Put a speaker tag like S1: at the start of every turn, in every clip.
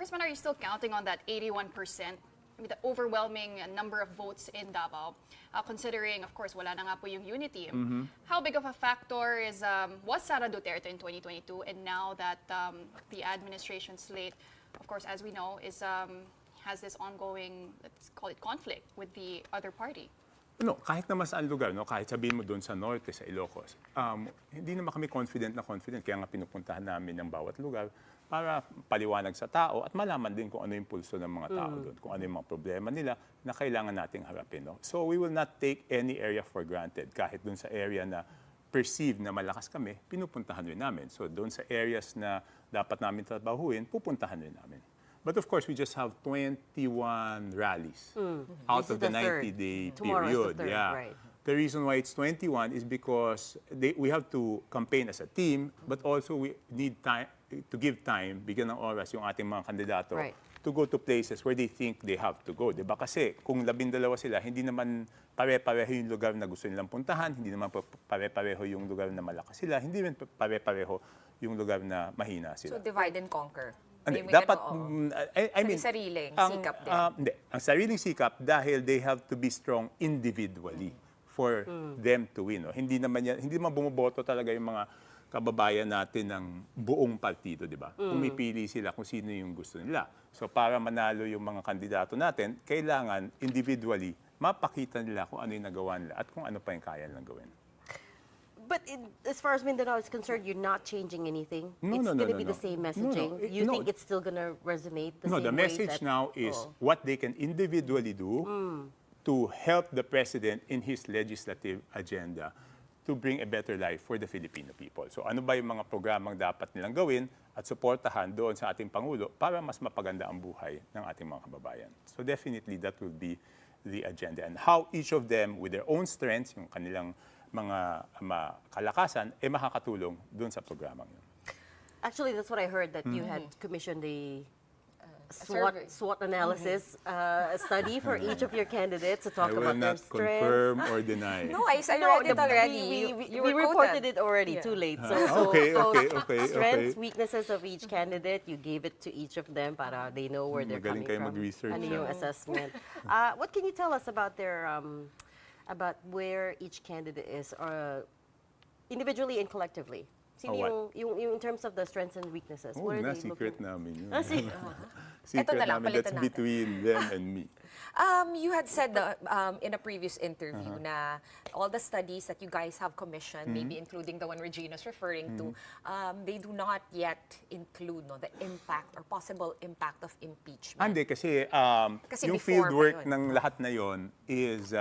S1: Congressman, are you still counting on that 81%? I mean, the overwhelming number of votes in Davao, considering, of course, wala na nga po yung unity. How big of a factor was Sara Duterte in 2022, and now that the administration slate, of course, as we know, has this ongoing, let's call it, conflict with the other party?
S2: No, kahit naman saan lugar, no, kahit sabihin mo doon sa Norte, sa Ilocos, hindi naman kami confident, kaya nga pinupuntahan namin ang bawat lugar para paliwanag sa tao at malaman din kung ano yung pulso ng mga tao doon, kung ano yung mga problema nila na kailangan nating harapin. No? So we will not take any area for granted. Kahit doon sa area na perceived na malakas kami, pinupuntahan rin namin. So doon sa areas na dapat namin trabahuin, pupuntahan rin namin. But of course, we just have 21 rallies out of the 90-day period.
S3: Right.
S2: The reason why it's 21 is because we have to campaign as a team, but also we need time to give time, bigyan ng oras yung ating mga kandidato to go to places where they think they have to go. Diba? Kasi kung 12 sila, hindi naman pare-pareho yung lugar na gusto nilang puntahan, hindi naman pare-pareho yung lugar na malakas sila, hindi rin pare-pareho yung lugar na mahina sila.
S4: So divide and conquer.
S2: Dapat, I mean,
S4: sariling sikap din.
S2: Hindi. Ang sariling sikap dahil they have to be strong individually for them to win. No? Hindi naman bumoboto talaga yung mga kababayan natin ng buong partido, di ba? Pumipili sila kung sino yung gusto nila. So para manalo yung mga kandidato natin, kailangan individually mapakita nila kung ano yung nagawa nila at kung ano pa yung kaya nilang gawin.
S3: But as far as Mindanao is concerned, you're not changing anything?
S2: No,
S3: it's
S2: no,
S3: going to
S2: no,
S3: be
S2: no.
S3: the same messaging? You think it's still going to resonate the same way?
S2: No, the message now is what they can individually do to help the President in his legislative agenda to bring a better life for the Filipino people. So ano ba yung mga programang dapat nilang gawin at suportahan doon sa ating Pangulo para mas mapaganda ang buhay ng ating mga kababayan. So definitely that will be the agenda. And how each of them with their own strengths, yung kanilang mga kalakasan, makakatulong doon sa programang yun.
S3: Actually, that's what I heard, that you had commissioned a
S4: survey.
S3: SWOT analysis study for each of your candidates to talk
S2: I will
S3: about their
S2: not
S3: strengths.
S2: confirm or deny.
S4: No, I read it already.
S3: We reported it already, too late. So,
S2: Okay.
S3: strengths, weaknesses of each candidate, you gave it to each of them para they know where they're
S2: Magaling
S3: coming
S2: kayo
S3: from.
S2: mag-research,
S3: Ano yung assessment. What can you tell us about their, about where each candidate is, individually and collectively? Sino yung in terms of the strengths and weaknesses? What are they
S2: secret
S3: looking?
S2: namin yun.
S4: Ito
S2: Secret
S4: na lang,
S2: namin, that's
S4: palitan natin.
S2: between them and me.
S4: You had said in a previous interview na all the studies that you guys have commissioned, maybe including the one Regina's referring to, they do not yet include the impact or possible impact of impeachment.
S2: Hindi, kasi yung
S4: before
S2: field
S4: pa
S2: work
S4: yun.
S2: ng lahat na yon is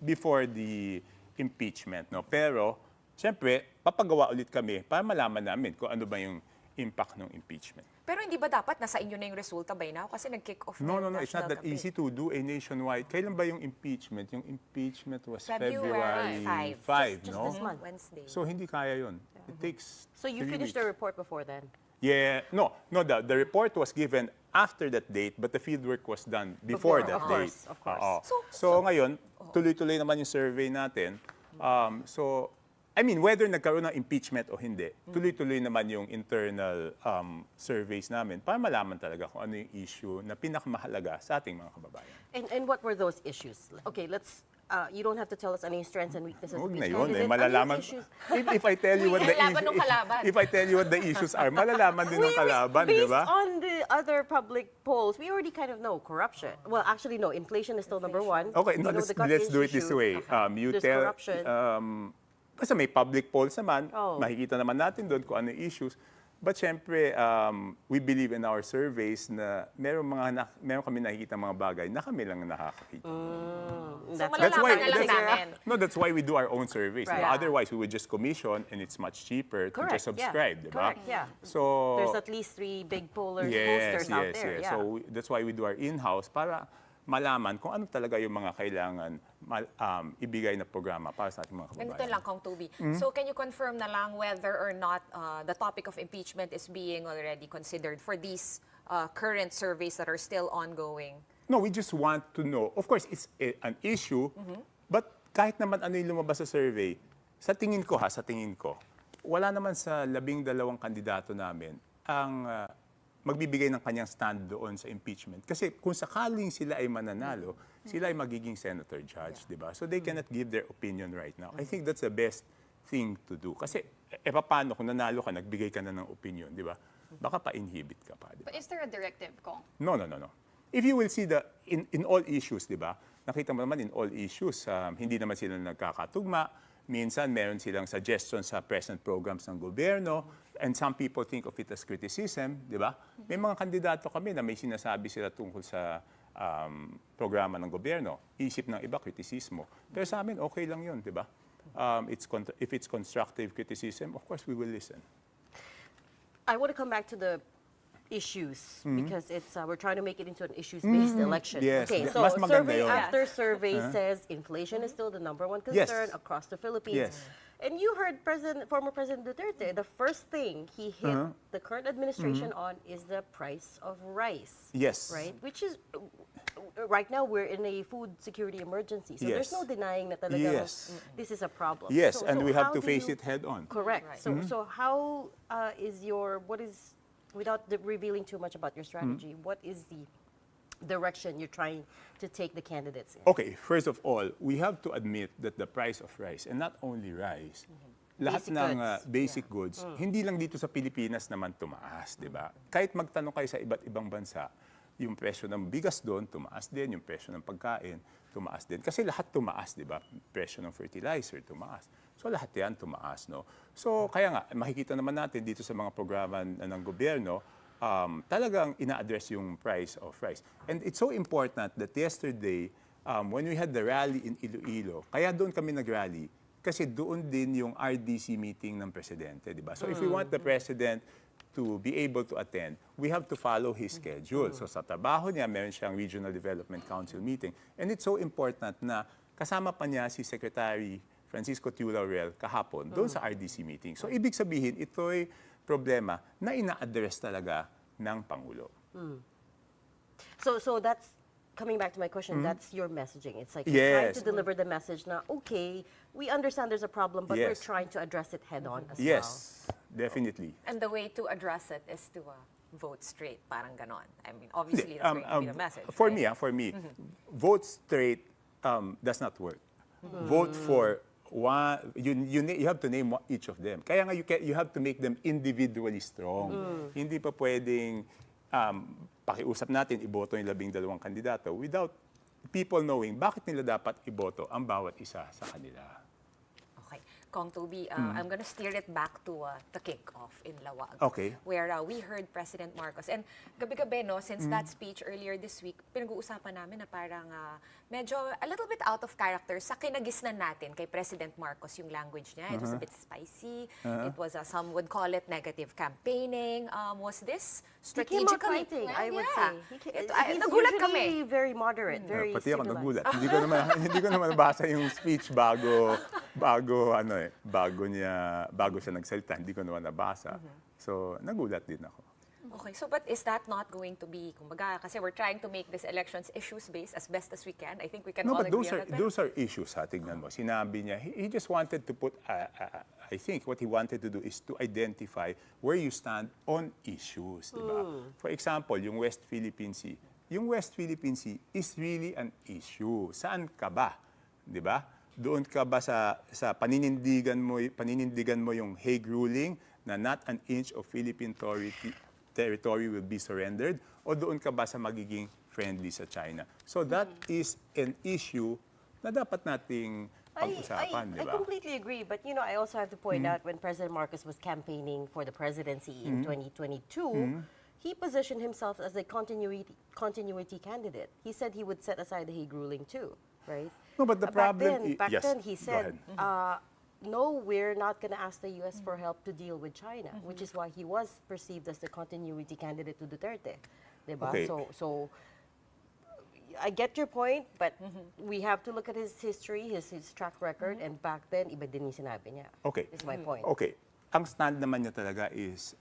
S2: before the impeachment. No? Pero, siyempre, papagawa ulit kami para malaman namin kung ano ba yung impact ng impeachment.
S4: Pero hindi ba dapat nasa inyo na yung resulta by now? Kasi nag-kick off
S2: No,
S4: na yung
S2: it's not
S4: national
S2: that easy to do a nationwide. Kailan ba yung impeachment? Yung impeachment was February 5,
S3: Just
S2: no?
S3: this month.
S4: Wednesday.
S2: So hindi kaya yun. It takes
S3: So you
S2: 3
S3: finished
S2: weeks.
S3: the report before then?
S2: Yeah, no, the report was given after that date, but the fieldwork was done before that
S3: of
S2: date.
S3: course, of course.
S2: Oo. So ngayon, tuloy-tuloy naman yung survey natin. So, I mean, whether nagkaroon ng impeachment o hindi, tuloy-tuloy naman yung internal surveys namin para malaman talaga kung ano yung issue na pinakamahalaga sa ating mga kababayan.
S3: And what were those issues? Okay, let's. You don't have to tell us any strengths and weaknesses of
S2: Huwag
S3: each
S2: na yun,
S3: candidate.
S2: malalaman.
S3: Ano yung issues?
S2: If I tell you what the
S4: Laban ng kalaban.
S2: if I tell you what the issues are, malalaman din ng kalaban, di
S3: Based
S2: ba?
S3: on the other public polls, we already kind of know corruption. Well, actually, no. Inflation is still number one.
S2: Okay, no,
S3: We know
S2: let's,
S3: the gut
S2: let's do it this
S3: issue.
S2: way. You
S3: There's
S2: tell,
S3: corruption.
S2: kasi may public polls naman,
S3: Oh.
S2: makikita naman natin doon kung ano yung issues. But syempre, we believe in our surveys na meron kami nakikita mga bagay na kami lang nakakakita.
S4: So
S3: That's
S4: malalaman na lang namin.
S2: No, that's why we do our own surveys.
S3: Right.
S2: No? Otherwise, we would just commission and it's much cheaper to just subscribe, di ba?
S3: Correct, yeah.
S2: So,
S3: There's at least 3 big posters
S2: yes,
S3: out there. Yeah.
S2: So that's why we do our in-house para malaman kung ano talaga yung mga kailangan ibigay na programa para sa ating mga kababayan.
S4: Ganito lang, Kong Toby. So can you confirm na lang whether or not the topic of impeachment is being already considered for these current surveys that are still ongoing?
S2: No, we just want to know. Of course, it's an issue, but kahit naman ano yung lumabas sa survey, sa tingin ko, wala naman sa 12 kandidato namin ang magbibigay ng kanyang stand doon sa impeachment. Kasi kung sakaling sila ay mananalo, sila ay magiging senator judge, di ba? So they cannot give their opinion right now. I think that's the best thing to do. Kasi, paano kung nanalo ka, nagbigay ka na ng opinion, di ba? Baka pa-inhibit ka pa, di ba?
S1: But is there a directive, Kong?
S2: No. If you will see in all issues, di ba? Nakita mo naman in all issues, hindi naman sila nagkakatugma. Minsan, meron silang suggestions sa present programs ng gobyerno. And some people think of it as criticism, di ba? May mga kandidato kami na may sinasabi sila tungkol sa programa ng gobyerno. Isip ng iba, kritisismo. Pero sa amin, okay lang yun, di ba? If it's constructive criticism, of course, we will listen.
S3: I want to come back to the issues because it's we're trying to make it into an issues-based election.
S2: Yes.
S3: Okay,
S2: Yeah.
S3: so
S2: Mas maganda
S3: survey
S2: yun.
S3: after survey says inflation is still the number one concern
S2: Yes.
S3: across the Philippines.
S2: Yes.
S3: And you heard former President Duterte, the first thing he hit the current administration on is the price of rice.
S2: Yes.
S3: Right? Which is, right now we're in a food security emergency. So there's
S2: Yes.
S3: no denying that talagang
S2: Yes.
S3: this is a problem.
S2: Yes,
S3: So-
S2: and
S3: so
S2: we have
S3: how
S2: to
S3: do
S2: face
S3: you-
S2: it head on.
S3: Correct.
S4: Right.
S3: So how what is, without revealing too much about your strategy, what is the direction you're trying to take the candidates in?
S2: Okay, first of all, we have to admit that the price of rice, and not only rice, lahat
S3: Basic
S2: ng
S3: goods.
S2: basic goods, hindi lang dito sa Pilipinas naman tumaas, di ba? Kahit magtanong kayo sa iba't ibang bansa, yung presyo ng bigas doon, tumaas din. Yung presyo ng pagkain, tumaas din. Kasi lahat tumaas, di ba? Presyo ng fertilizer, tumaas. So lahat yan tumaas, no? So kaya nga, makikita naman natin dito sa mga programa ng gobyerno, talagang ina-address yung price of rice. And it's so important that yesterday, when we had the rally in Iloilo, kaya doon kami nag-rally, kasi doon din yung RDC meeting ng presidente, di ba? So if we want the president to be able to attend, we have to follow his schedule. So sa trabaho niya, meron siyang Regional Development Council meeting. And it's so important na kasama pa niya si Secretary Francisco Tiu Laurel kahapon doon sa RDC meeting. So ibig sabihin, ito'y problema na ina-address talaga ng Pangulo.
S3: So that's coming back to my question. That's your messaging. It's like you're trying
S2: Yes.
S3: to deliver the message now. Okay, we understand there's a problem, but we're
S2: Yes.
S3: trying to address it head on as well.
S2: Yes, definitely.
S4: And the way to address it is to vote straight, parang ganon. I mean, obviously, that's going to be the message.
S2: For
S4: right?
S2: me, vote straight does not work. Vote for one. You have to name each of them. Kaya nga you have to make them individually strong. Hindi pa pwedeng pakiusap natin iboto yung 12 kandidato without people knowing bakit nila dapat iboto ang bawat isa sa kanila.
S4: Okay. Kong Toby, I'm going to steer it back to the kickoff in Laoag.
S2: Okay.
S4: Where we heard President Marcos. And gabi-gabi, no, since that speech earlier this week, pinag-uusapan namin na parang medyo a little bit out of character sa kinagisnan natin kay President Marcos yung language niya. It was a bit spicy. It was, some would call it negative campaigning. Was this
S3: He came out
S4: strategically?
S3: fighting, I would
S4: Yeah.
S3: say. He's
S4: Nagulat
S3: usually
S4: kami.
S3: very moderate, very
S2: Pati ako
S3: civilized.
S2: nagulat. Hindi ko naman nabasa yung speech bago siya nagsalita. Hindi ko naman nabasa. So, nagulat din ako.
S4: Okay, so but is that not going to be, kumbaga, kasi we're trying to make these elections issues-based as best as we can. I think we can
S2: No,
S4: all
S2: but
S4: agree
S2: those
S4: on
S2: are
S4: that.
S2: those are issues, tignan mo. Sinabi niya, he just wanted to put, I think what he wanted to do is to identify where you stand on issues, di ba? For example, yung West Philippine Sea. Yung West Philippine Sea is really an issue. Saan ka ba? Di ba? Doon ka ba sa paninindigan mo yung Hague ruling na not an inch of Philippine territory will be surrendered, o doon ka ba sa magiging friendly sa China? So that is an issue na dapat nating pag-usapan, di
S3: I
S2: ba?
S3: completely agree, but I also have to point out when President Marcos was campaigning for the presidency in 2022, he positioned himself as a continuity candidate. He said he would set aside the Hague ruling too, right?
S2: No, but the problem
S3: back
S2: yes,
S3: then he
S2: go
S3: said,
S2: ahead.
S3: no, we're not going to ask the U.S. for help to deal with China, which is why he was perceived as the continuity candidate to Duterte. Diba?
S2: Okay.
S3: So I get your point, but we have to look at his history, his track record, and back then, iba din yung sinabi niya.
S2: Okay.
S3: Is my point.
S2: Okay. Ang stand naman niya talaga is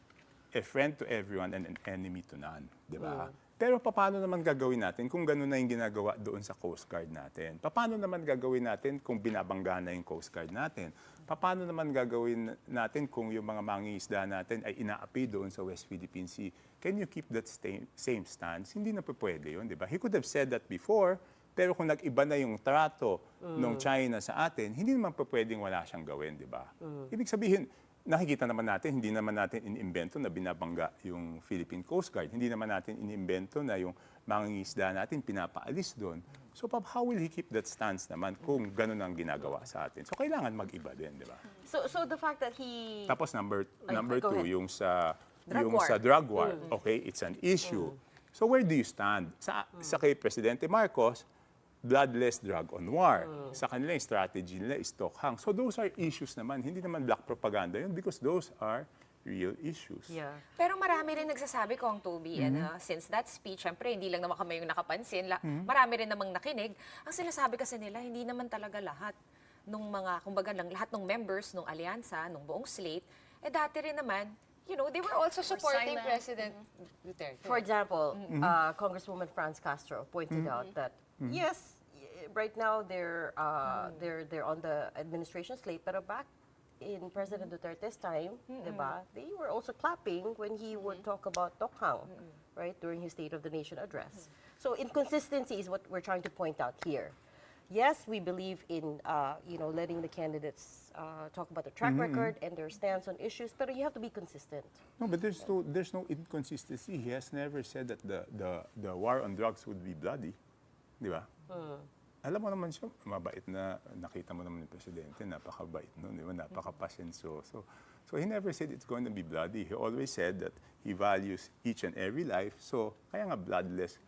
S2: a friend to everyone and an enemy to none, di ba? Pero paano naman gagawin natin kung gano'n na yung ginagawa doon sa Coast Guard natin? Paano naman gagawin natin kung binabangga na yung Coast Guard natin? Paano naman gagawin natin kung yung mga mangingisda natin ay inaapi doon sa West Philippine Sea? Can you keep that same stance? Hindi na pwede yun, di ba? He could have said that before, pero kung nag-iba na yung trato ng China sa atin, hindi naman pwedeng wala siyang gawin, di ba? Ibig sabihin, nakikita naman natin, hindi naman natin inimbento na binabangga yung Philippine Coast Guard. Hindi naman natin inimbento na yung mangingisda natin pinapaalis doon. So how will he keep that stance naman kung ganun ang ginagawa sa atin? So kailangan mag-iba din, di ba?
S3: So the fact that he...
S2: Tapos number
S3: go
S2: two,
S3: ahead.
S2: yung sa
S4: Drug war.
S2: drug war. Okay, it's an issue. So where do you stand? Sa kay Presidente Marcos, bloodless drug on war. Sa kanila, yung strategy nila is tokhang. So those are issues naman. Hindi naman black propaganda yun because those are real issues.
S3: Yeah.
S4: Pero marami rin nagsasabi ko ang Toby, and since that speech, syempre hindi lang naman kami yung nakapansin, marami rin namang nakinig. Ang sinasabi kasi nila, hindi naman talaga lahat nung mga, kumbaga lang, lahat ng members ng Alyansa, nung buong slate, dati rin naman, they were also supporting
S1: silent.
S4: President Duterte.
S3: For example, Congresswoman Franz Castro pointed out that yes, right now they're on the administration slate, pero back in President Duterte's time, diba, they were also clapping when he would talk about tokhang, right, during his State of the Nation address. So inconsistency is what we're trying to point out here. Yes, we believe in letting the candidates talk about their track record and their stance on issues, but you have to be consistent.
S2: No, but there's no inconsistency. He has never said that the war on drugs would be bloody. Di ba? Alam mo naman siya, mabait na, nakita mo naman yung Presidente, napakabait nun, di ba? Napakapasensoso. So he never said it's going to be bloody. He always said that he values each and every life. So kaya nga bloodless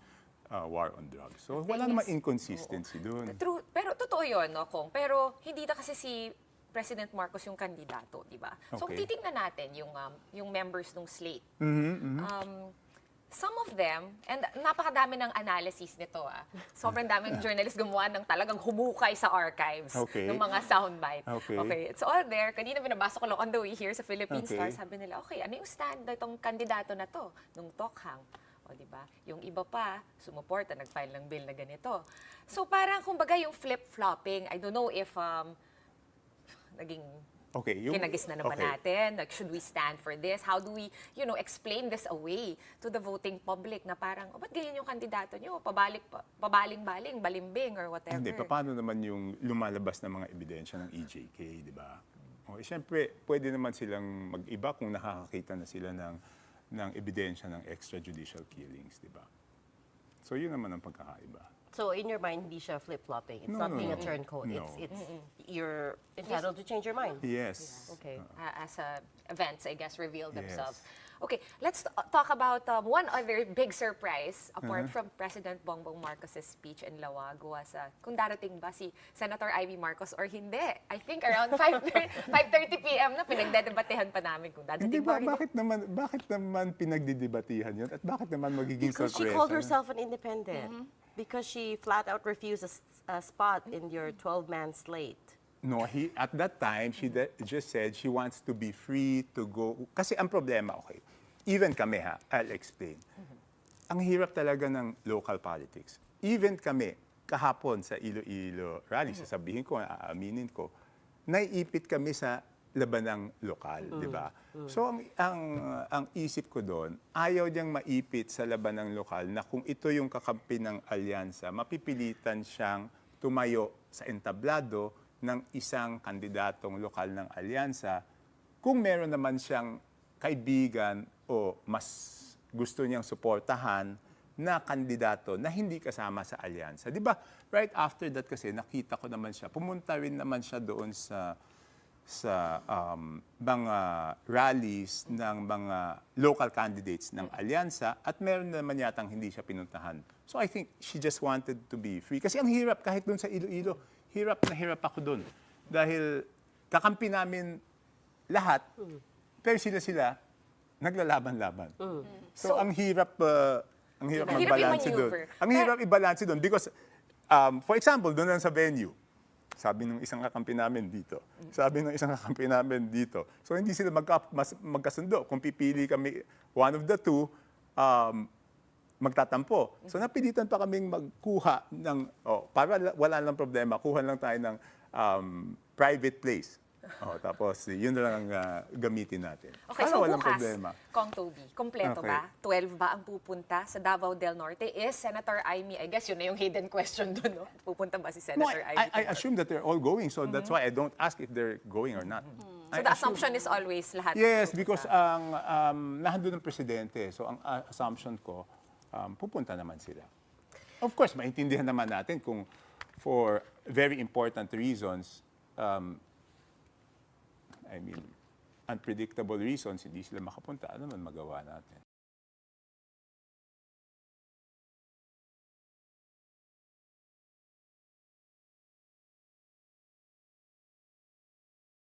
S2: war on drugs. So wala namang inconsistency doon.
S4: True, pero totoo yun, no, Kong? Pero hindi na kasi si President Marcos yung kandidato, di ba? So
S2: Okay.
S4: titingnan natin yung members ng slate. Some of them, and napakadami ng analysis nito, sobrang daming journalist gumawa ng talagang humukay sa archives
S2: Okay.
S4: ng mga soundbite.
S2: Okay.
S4: It's all there. Kanina binabasa ko lang on the way here sa Philippine
S2: Okay.
S4: Star, sabi nila, okay, ano yung stand na itong kandidato na to, nung tokhang? O, di ba? Yung iba pa, sumuporta, nag-file ng bill na ganito. So, parang, kumbaga, yung flip-flopping, I don't know if naging
S2: Okay,
S4: kinagis na naman natin. Like, should we stand for this? How do we, explain this away to the voting public na parang, ba't ganyan yung kandidato nyo? Pabaling-baling, balimbing, or whatever.
S2: Hindi, paano naman yung lumalabas na mga ebidensya ng EJK, di ba? O, siyempre, pwede naman silang mag-iba kung nakakakita na sila ng ebidensya ng extrajudicial killings, di ba? So, yun naman ang pagkakaiba.
S3: So in your mind, hindi siya flip-flopping. It's not being a turncoat.
S2: No.
S3: It's you're entitled to change your mind.
S2: Yes.
S3: Okay.
S4: As events, I guess, reveal themselves. Okay, let's talk about one other big surprise apart from President Bongbong Marcos' speech in Laoag was kung darating ba si Senator Ivy Marcos or hindi. I think around 5:30 p.m. na pinagdedebatehan pa namin kung
S2: Hindi
S4: darating ba
S2: ba,
S4: or hindi.
S2: bakit naman pinagdidebatihan yun? At bakit naman magiging
S3: Because she
S2: sorpresa?
S3: called herself an independent. Because she flat out refused a spot in your 12-man slate.
S2: No, at that time, she just said she wants to be free to go. Kasi ang problema, okay, even kami I'll explain. Ang hirap talaga ng local politics. Even kami, kahapon sa Iloilo rally, sasabihin ko, aaminin ko, naiipit kami sa labanang lokal, di ba? So ang isip ko doon, ayaw niyang maipit sa labanang lokal na kung ito yung kakampi ng Alyansa, mapipilitan siyang tumayo sa entablado ng isang kandidatong lokal ng Alyansa kung meron naman siyang kaibigan o mas gusto niyang suportahan na kandidato na hindi kasama sa Alyansa. Di ba? Right after that kasi nakita ko naman siya, pumunta rin naman siya doon sa mga rallies ng mga local candidates ng Alyansa at meron naman yatang hindi siya pinuntahan. So I think she just wanted to be free. Kasi ang hirap, kahit doon sa Iloilo, hirap na hirap ako doon. Dahil kakampi namin lahat, pero sila naglalaban-laban. So ang hirap magbalanse doon. Ang hirap ibalanse doon because, for example, doon lang sa venue, sabi ng isang kakampi namin dito. So hindi sila magkasundo. Kung pipili kami, one of the two, magtatampo. So napilitan pa kaming magkuha ng, para wala lang problema, kuha lang tayo ng private place. Tapos yun na lang ang gamitin natin.
S4: Okay,
S2: para
S4: so
S2: walang
S4: bukas,
S2: problema.
S4: Kong Toby, kompleto
S2: Okay.
S4: ba? 12 ba ang pupunta sa Davao del Norte? Is Senator Amy, I guess yun na yung hidden question doon, no? Pupunta ba si
S2: No,
S4: Senator Amy?
S2: I assume that they're all going, so that's why I don't ask if they're going or not.
S4: So the assumption is always lahat.
S2: Yes,
S4: pupunta.
S2: because nandun ng presidente. So ang assumption ko, pupunta naman sila. Of course, maintindihan naman natin kung for very important reasons, unpredictable reasons, hindi sila makapunta. Ano man magawa natin?